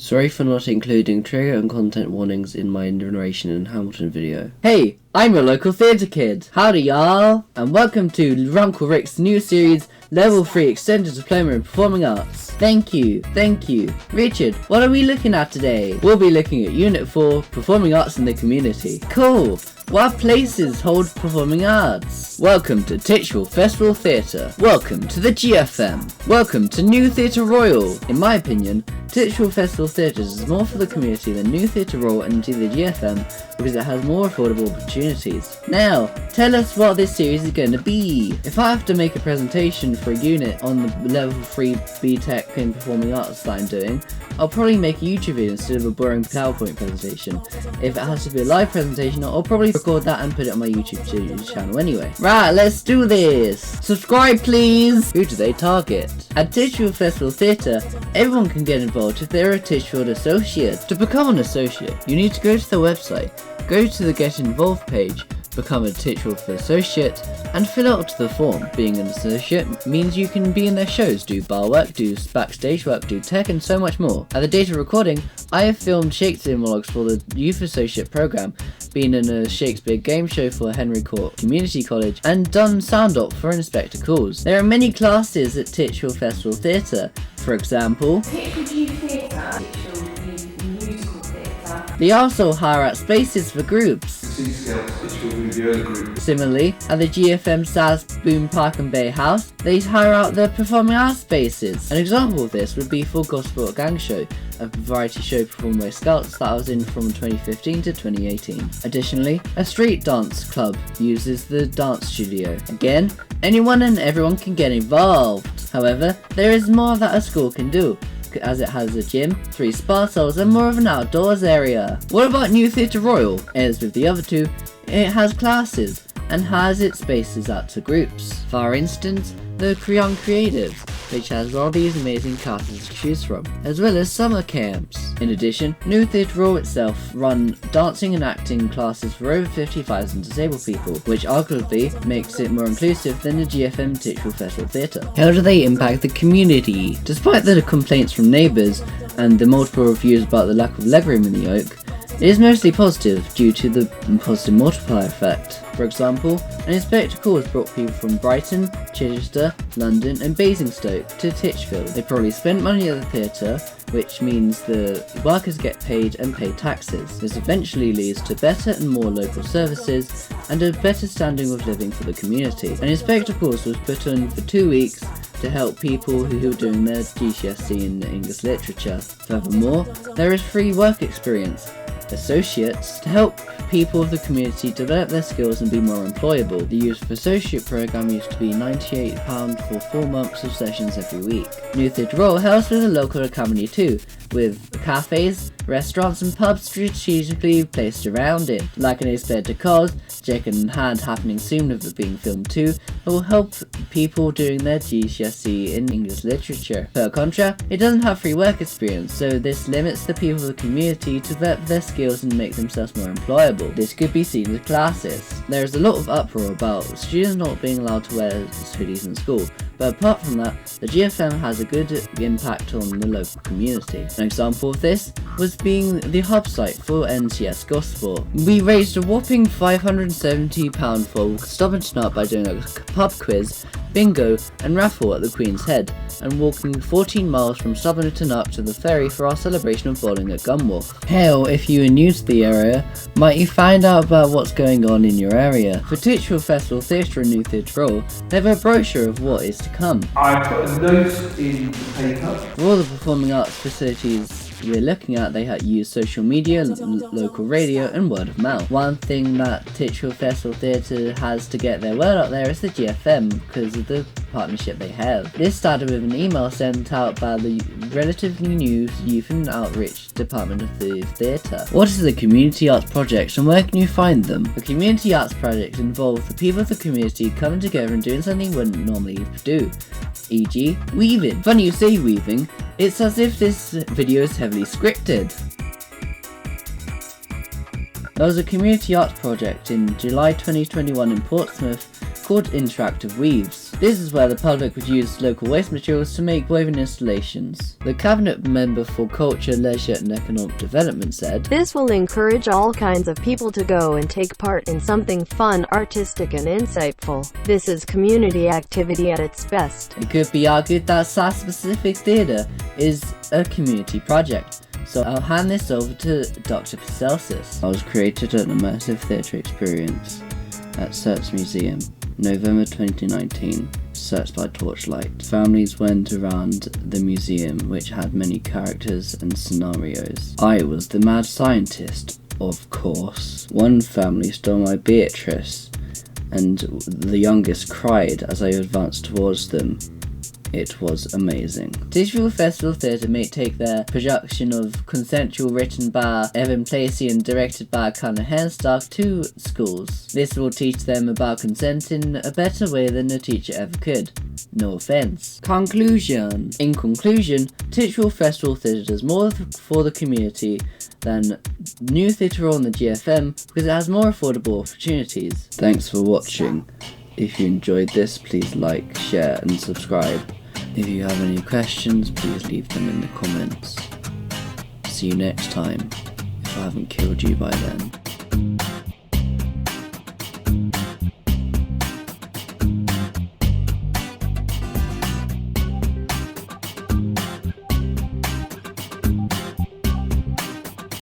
Sorry for not including trigger and content warnings in my narration and Hamilton video. Hey, I'm your local theatre kid. Howdy y'all, and welcome to Uncle Rick's new series, Level 3 Extended Diploma in Performing Arts. Thank you. Richard, what are we looking at today? We'll be looking at Unit 4, Performing Arts in the Community. Cool. What places hold performing arts? Welcome to Titchfield Festival Theatre. Welcome to the GFM. Welcome to New Theatre Royal. In my opinion, Titchfield Festival Theatres is more for the community than New Theatre Royal and the GFM because it has more affordable opportunities. Now, tell us what this series is going to be. If I have to make a presentation for a unit on the Level 3 BTEC in Performing Arts that I'm doing, I'll probably make a YouTube video instead of a boring PowerPoint presentation. If it has to be a live presentation, I'll probably record that and put it on my YouTube channel anyway. Right, let's do this! Subscribe please! Who do they target? At Titchfield Festival Theatre, everyone can get involved if they're a Titchfield associate. To become an associate, you need to go to the website, go to the Get Involved page, become a Titchfield associate, and fill out the form. Being an associate means you can be in their shows, do bar work, do backstage work, do tech, and so much more. At the date of recording, I have filmed Shakespeare monologues for the Youth Associate Programme, been in a Shakespeare game show for Henry Court Community College, and done sound op for Inspector Calls. There are many classes at Titchfield Festival Theatre. For example, they also hire out spaces for groups. Similarly, at the GFM SAS Boom Park and Bay House, they hire out their performing arts spaces. An example of this would be for Gosport Gang Show, a variety show performed by Scouts that I was in from 2015 to 2018. Additionally, a street dance club uses the dance studio. Again, anyone and everyone can get involved. However, there is more that a school can do, as it has a gym, 3 spa cells, and more of an outdoors area. What about New Theatre Royal? As with the other two, it has classes and has its spaces out to groups. For instance, the Young Creatives, which has all these amazing classes to choose from, as well as summer camps. In addition, New Theatre Royal itself run dancing and acting classes for over 50,000 disabled people, which arguably makes it more inclusive than the GFM Titchfield Festival Theatre. How do they impact the community? Despite the complaints from neighbours and the multiple reviews about the lack of legroom in the Oak, it is mostly positive due to the positive multiplier effect. For example, an Inspector Calls brought people from Brighton, Chichester, London and Basingstoke to Titchfield. They probably spent money at the theatre, which means the workers get paid and pay taxes. This eventually leads to better and more local services and a better standing of living for the community. An Inspector Calls was put on for 2 weeks to help people who are doing their GCSE in English literature. Furthermore, there is free work experience associates to help people of the community develop their skills and be more employable. The Youth Associate Programme used to be £98 for 4 months of sessions every week. New Theatre Royal helps with a local academy too, with cafes, restaurants and pubs strategically placed around it. Like an Inspector Calls, Chicken Hand happening soon with it being filmed too, it will help people doing their GCSE in English literature. Per contract, it doesn't have free work experience, so this limits the people of the community to develop their skills and make themselves more employable. This could be seen as classes. There is a lot of uproar about students not being allowed to wear hoodies in school, but apart from that, the GFM has a good impact on the local community. An example of this was being the hub site for NCS Gosport. We raised a whopping £570 for Stop and Snot by doing a pub quiz, bingo and raffle at the Queen's Head, and walking 14 miles from Stubbornton up to the ferry for our celebration of bowling at Gunwharf. Hell, if you are new to the area, might you find out about what's going on in your area. For Titchfield Festival Theatre and New Theatre Royal, they have a brochure of what is to come. I put a note in the paper. For all the performing arts facilities we're looking at, they use social media, local radio and word of mouth. One thing that Titchfield Festival Theatre has to get their word out there is the GFM because of the partnership they have. This started with an email sent out by the relatively new Youth and Outreach Department of the Theatre. What is the Community Arts Project and where can you find them? A Community Arts Project involves the people of the community coming together and doing something they wouldn't normally do, e.g. weaving. Funny you say weaving, it's as if this video is heavily scripted. There was a community arts project in July 2021 in Portsmouth called Interactive Weaves. This is where the public would use local waste materials to make woven installations. The cabinet member for Culture, Leisure and Economic Development said, "This will encourage all kinds of people to go and take part in something fun, artistic and insightful. This is community activity at its best." It could be argued that SAS Pacific Theatre is a community project. So I'll hand this over to Dr. Pacelsis. I was created an immersive theatre experience at Surt's Museum, November 2019, searched by torchlight. Families went around the museum, which had many characters and scenarios. I was the mad scientist, of course. One family stole my Beatrice, and the youngest cried as I advanced towards them. It was amazing. Titchfield Festival Theatre may take their production of Consensual, written by Evan Placey and directed by Connor Henstock, to schools. This will teach them about consent in a better way than a teacher ever could. No offence. Conclusion. In conclusion, Titchfield Festival Theatre does more for the community than new theatre on the GFM because it has more affordable opportunities. Thanks for watching. If you enjoyed this, please like, share and subscribe. If you have any questions, please leave them in the comments. See you next time, if I haven't killed you by then.